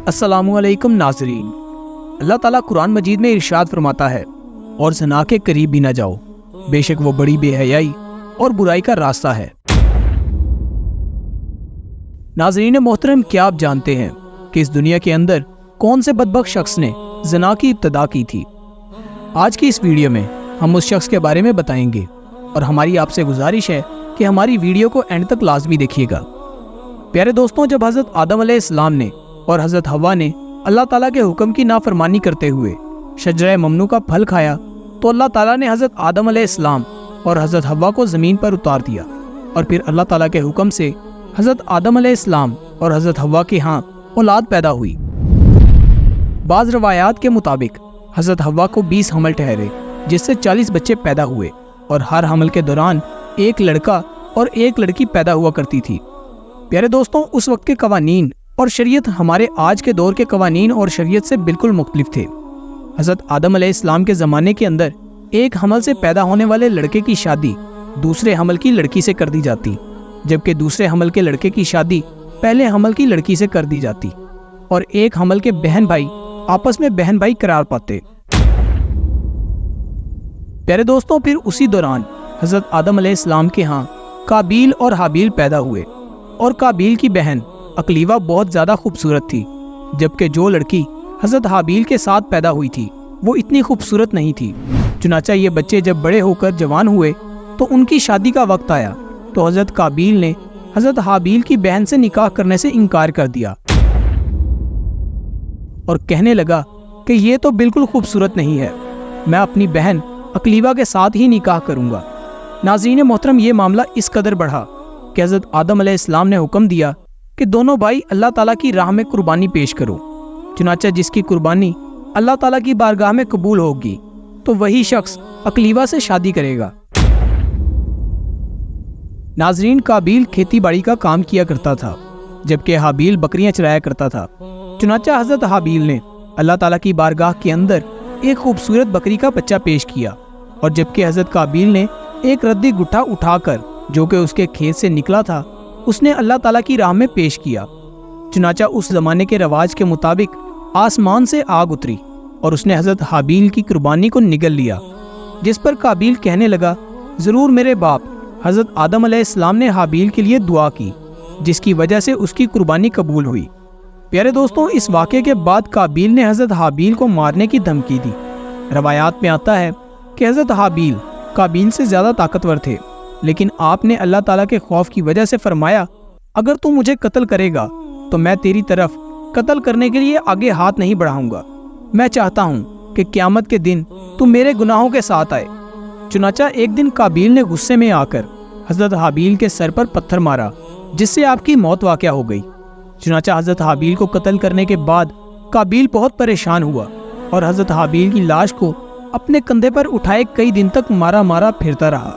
अस्सलामु अलैकुम नाज़रीन। अल्लाह ताला कुरान मजीद में इरशाद फरमाता है, और ज़ना के करीब भी ना जाओ, बेशक वो बड़ी बेहयाई और बुराई का रास्ता है। नाज़रीन मोहतरम, क्या आप जानते हैं कि इस दुनिया के अंदर कौन से बदबख्त शख्स ने ज़ना की इब्तिदा की थी? आज की इस वीडियो में हम उस शख्स के बारे में बताएंगे और हमारी आपसे गुजारिश है कि हमारी वीडियो को एंड तक लाजमी देखिएगा। प्यारे दोस्तों, जब हज़रत आदम अलैहिस्सलाम ने और हज़रत हव्वा ने अल्लाह ताला के हुक्म की नाफरमानी करते हुए शजरे ममनू का फल खाया, तो अल्लाह ताला ने हज़रत आदम अलैहिस्सलाम और हज़रत हव्वा को ज़मीन पर उतार दिया और फिर अल्लाह ताला के हुक्म से हज़रत आदम अलैहिस्सलाम और हज़रत हव्वा के यहाँ औलाद पैदा हुई। बाज़ रवायात के मुताबिक हज़रत हव्वा को 20 हमल ठहरे, जिससे 40 बच्चे पैदा हुए और हर हमल के दौरान एक लड़का और एक लड़की पैदा हुआ करती थी। प्यारे दोस्तों, उस वक्त के कवानीन और शरीयत हमारे आज के दौर के कवानीन और शरीयत से बिल्कुल मुख्तलिफ थे। हज़रत आदम अलैहिस्सलाम के ज़माने के अंदर एक हमल से पैदा होने वाले लड़के की शादी दूसरे हमल की लड़की से कर दी जाती, जबकि दूसरे हमल के लड़के की शादी पहले हमल की लड़की से कर दी जाती और एक हमल के बहन भाई आपस में बहन भाई करार पाते। प्यारे दोस्तों, फिर उसी दौरान हज़रत आदम अलैहिस्सलाम के यहाँ काबील और हाबील पैदा हुए और काबील की बहन अकलीवा बहुत ज़्यादा खूबसूरत थी, जबकि जो लड़की हज़रत हाबील के साथ पैदा हुई थी वो इतनी खूबसूरत नहीं थी। चुनाचा ये बच्चे जब बड़े होकर जवान हुए तो उनकी शादी का वक्त आया, तो हज़रत काबील ने हज़रत हाबील की बहन से निकाह करने से इनकार कर दिया और कहने लगा कि ये तो बिल्कुल खूबसूरत नहीं है, मैं अपनी बहन अकलीवा के साथ ही निकाह करूँगा। नाज़रीन मोहतरम, ये मामला इस कदर बढ़ा कि हज़रत आदम अलैहिस्सलाम ने हुक्म दिया कि दोनों भाई अल्लाह ताला की राह में कुर्बानी पेश करो। चुनाचा जिसकी कुर्बानी अल्लाह ताला की बारगाह में कबूल होगी तो वही शख्स अकलीवा से शादी करेगा। नाज़रीन, काबील खेती बाड़ी का काम किया करता था, जबकि हाबील बकरियां चराया करता था। चुनाचा हज़रत हाबील ने अल्लाह ताला की बारगाह के अंदर एक खूबसूरत बकरी का बच्चा पेश किया, और जबकि हज़रत काबील ने एक रद्दी गुट्ठा उठाकर जो कि उसके खेत से निकला था उसने अल्लाह ताला की राह में पेश किया। चुनाचा उस ज़माने के रवाज के मुताबिक आसमान से आग उतरी और उसने हज़रत हाबील की कुर्बानी को निगल लिया, जिस पर काबील कहने लगा, ज़रूर मेरे बाप हज़रत आदम अलैहिस्सलाम ने हाबील के लिए दुआ की, जिसकी वजह से उसकी कुर्बानी कबूल हुई। प्यारे दोस्तों, इस वाक़े के बाद काबील ने हज़रत हाबील को मारने की धमकी दी। रवायात में आता है कि हज़रत हाबील काबील से ज़्यादा ताकतवर थे, लेकिन आपने अल्लाह ताला के खौफ की वजह से फरमाया, अगर तू मुझे कत्ल करेगा तो मैं तेरी तरफ कत्ल करने के लिए आगे हाथ नहीं बढ़ाऊंगा। मैं चाहता हूँ कि क़यामत के दिन तू मेरे गुनाहों के साथ आए। चुनाचा एक दिन काबील ने गुस्से में आकर हज़रत हाबील के सर पर पत्थर मारा, जिससे आपकी मौत वाक़या हो गई। चुनाचा हज़रत हाबील को कत्ल करने के बाद काबील बहुत परेशान हुआ और हज़रत हाबील की लाश को अपने कंधे पर उठाए कई दिन तक मारा मारा फिरता रहा,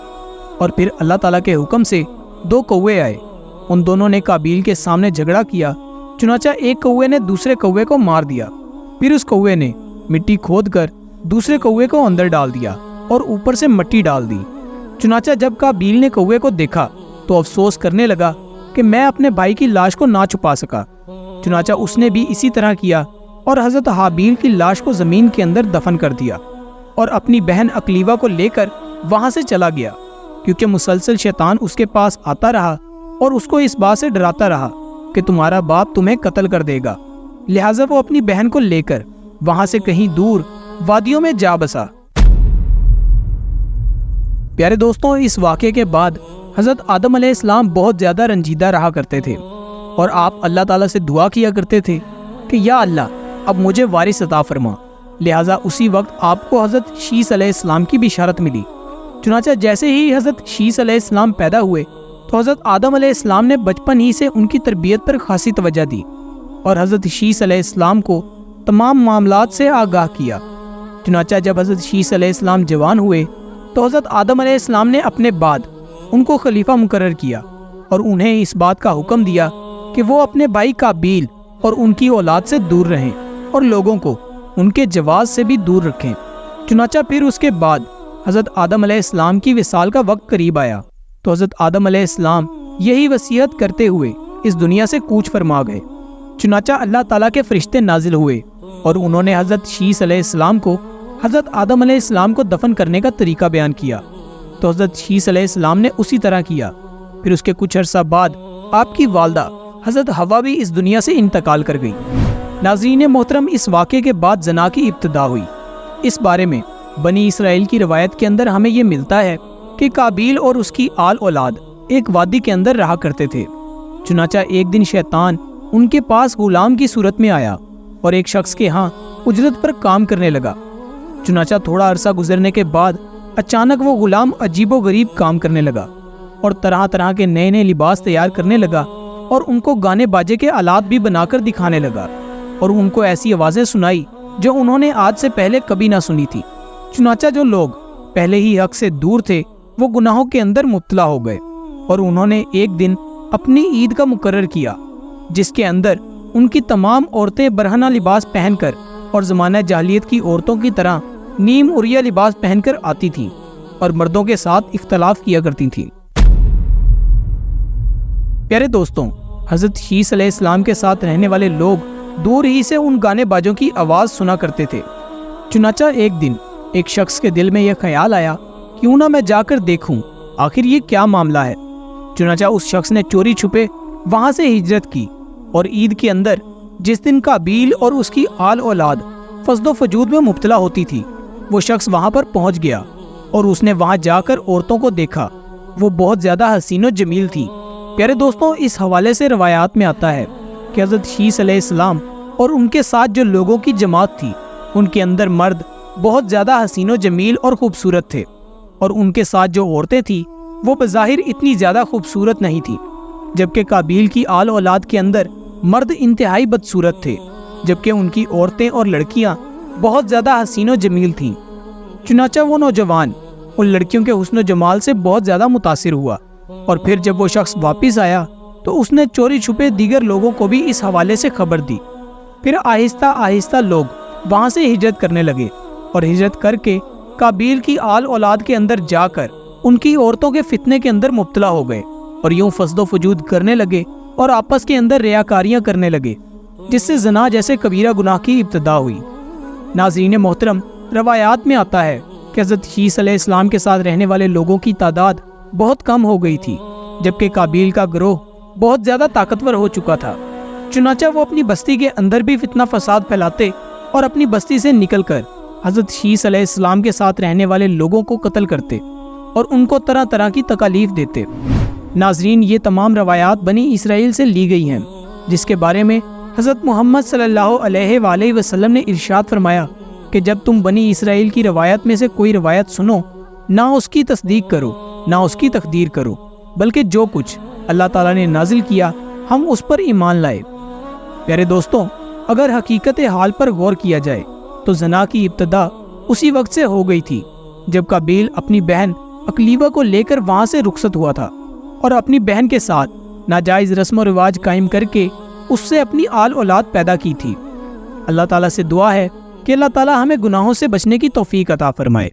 और फिर अल्लाह ताला के हुक्म से 2 कौवे आए। उन दोनों ने काबील के सामने झगड़ा किया। चुनाचा एक कौवे ने दूसरे कौवे को मार दिया, फिर उस कौवे ने मिट्टी खोद कर दूसरे कौवे को अंदर डाल दिया और ऊपर से मिट्टी डाल दी। चुनाचा जब काबील ने कौवे को देखा तो अफसोस करने लगा कि मैं अपने भाई की लाश को ना छुपा सका। चुनाचा उसने भी इसी तरह किया और हज़रत हाबील की लाश को ज़मीन के अंदर दफन कर दिया और अपनी बहन अकलीवा को लेकर वहाँ से चला गया, क्योंकि मुसलसल शैतान उसके पास आता रहा और उसको इस बात से डराता रहा कि तुम्हारा बाप तुम्हें कत्ल कर देगा। लिहाजा वो अपनी बहन को लेकर वहां से कहीं दूर वादियों में जा बसा। प्यारे दोस्तों, इस वाक़े के बाद हज़रत आदम अलैहिस्सलाम बहुत ज़्यादा रंजीदा रहा करते थे और आप अल्लाह ताला से दुआ किया करते थे कि या अल्लाह, अब मुझे वारिस अता फरमा। लिहाजा उसी वक्त आपको हज़रत शीस अलैहिस्सलाम की बिशारत मिली। चुनाचा जैसे ही हज़रत शीस अलैहिस्सलाम पैदा हुए तो हज़रत आदम अलैहिस्सलाम ने बचपन ही से उनकी तरबियत पर खासी तवज्जो दी और हज़रत शीस अलैहिस्सलाम को तमाम मामलात से आगाह किया। चुनाचा जब हज़रत शीस अलैहिस्सलाम जवान हुए तो हज़रत आदम अलैहिस्सलाम ने अपने बाद उनको खलीफा मुकर्रर किया और उन्हें इस बात का हुक्म दिया कि वो अपने भाई काबील और उनकी औलाद से दूर रहें और लोगों को उनके जवाज से भी दूर रखें। चुनाचा फिर उसके बाद हज़रत आदम अलैहिस्सलाम की विसाल का वक्त करीब आया तो हज़रत आदम अलैहिस्सलाम यही वसीयत करते हुए इस दुनिया से कूच फरमा गए चुनाचा अल्लाह ताला के फरिश्ते नाजिल हुए और उन्होंने हज़रत शीस अलैहिस्सलाम को हज़रत आदम अलैहिस्सलाम को दफन करने का तरीका बयान किया। तो हज़रत शीस अलैहिस्सलाम ने उसी तरह किया। फिर उसके कुछ अर्सा बाद आपकी वालदा हज़रत हवा भी इस दुनिया से इंतकाल कर गई। नाज़रीन मोहतरम, इस वाक़े के बाद जना की इब्तिदा हुई। इस बारे में बनी इसराइल की रवायत के अंदर हमें ये मिलता है कि काबील और उसकी आल औलाद एक वादी के अंदर रहा करते थे। चुनाचा एक दिन शैतान उनके पास गुलाम की सूरत में आया और एक शख्स के यहाँ उजरत पर काम करने लगा। चुनाचा थोड़ा अरसा गुजरने के बाद अचानक वो गुलाम अजीबो गरीब काम करने लगा और तरह तरह के नए नए लिबास तैयार करने लगा और उनको गाने बाजे के आलात भी बनाकर दिखाने लगा और उनको ऐसी आवाज़ें सुनाई जो उन्होंने आज से पहले कभी ना सुनी थी। चुनाचा जो लोग पहले ही हक से दूर थे वो गुनाहों के अंदर मुब्तला हो गए और उन्होंने एक दिन अपनी ईद का मुकर्रर किया जिसके अंदर उनकी तमाम औरतें बरहना लिबास पहनकर और ज़माना जाहिलियत की औरतों की तरह नीम उरिया लिबास पहनकर आती थीं और मर्दों के साथ इख्तलाफ किया करती थीं। प्यारे दोस्तों, हज़रत शीस अलैहिस्सलाम के साथ रहने वाले लोग दूर ही से उन गाने बाजों की आवाज़ सुना करते थे। चुनाचा एक दिन एक शख्स के दिल में यह ख्याल आया, क्यों ना मैं जाकर देखूं आखिर ये क्या मामला है। चुनाचा उस शख्स ने चोरी छुपे वहां से हिजरत की और ईद के अंदर जिस दिन काबील और उसकी आल औलाद फस्दो फजूद में मुब्तला होती थी वो शख्स वहां पर पहुंच गया और उसने वहां जाकर औरतों को देखा। वो बहुत ज़्यादा हसीन और जमील थी। प्यारे दोस्तों, इस हवाले से रवायात में आता है कि हज़रत शीस अलैहिस्सलाम और उनके साथ जो लोगों की जमात थी उनके अंदर मर्द बहुत ज़्यादा हसीन और जमील और ख़ूबसूरत थे और उनके साथ जो औरतें थीं वो बज़ाहिर इतनी ज़्यादा खूबसूरत नहीं थी, जबकि काबील की आल औलाद के अंदर मर्द इंतहाई बदसूरत थे जबकि उनकी औरतें और लड़कियां बहुत ज़्यादा हसीन और जमील थीं। चुनाचा वो नौजवान उन लड़कियों के हुस्न जमाल से बहुत ज़्यादा मुतासिर हुआ और फिर जब वो शख्स वापस आया तो उसने चोरी छुपे दीगर लोगों को भी इस हवाले से खबर दी। फिर आहिस्ता आहिस्ता लोग वहाँ से हिजरत करने लगे और हिजरत करके काबील की आल औलाद के अंदर जाकर उनकी औरतों के फितने के अंदर मुब्तला हो गए और यूं फस्दो फजूद करने लगे और आपस के अंदर रियाकारियां करने लगे, जिससे ज़ना जैसे कबीरा गुनाह की इब्तिदा हुई। नाज़रीन मोहतरम, रवायात में आता है कि हज़रत शीस अलैहिस्सलाम के साथ रहने वाले लोगों की तादाद बहुत कम हो गई थी, जबकि काबील का गिरोह बहुत ज़्यादा ताकतवर हो चुका था। चुनाचा वो अपनी बस्ती के अंदर भी फितना फसाद फैलाते और अपनी बस्ती से निकलकर हज़रत शीस अलैहिस्सलाम के साथ रहने वाले लोगों को कत्ल करते और उनको तरह तरह की तकालीफ देते। नाजरीन, ये तमाम रवायात बनी इसराइल से ली गई हैं, जिसके बारे में हज़रत मोहम्मद सल्लल्लाहु अलैहि वसल्लम ने इरशाद फरमाया कि जब तुम बनी इसराइल की रवायत में से कोई रवायत सुनो, ना उसकी तस्दीक करो ना उसकी तकदीर करो, बल्कि जो कुछ अल्लाह ताला ने नाजिल किया हम उस पर ईमान लाए। प्यारे दोस्तों, अगर हकीकत हाल पर गौर किया जाए तो ज़ना की इब्तिदा उसी वक्त से हो गई थी जब काबील अपनी बहन अकलीबा को लेकर वहाँ से रुखसत हुआ था और अपनी बहन के साथ नाजायज़ रस्म व रिवाज कायम करके उससे अपनी आल औलाद पैदा की थी। अल्लाह ताला से दुआ है कि अल्लाह ताला हमें गुनाहों से बचने की तौफीक अता फरमाए।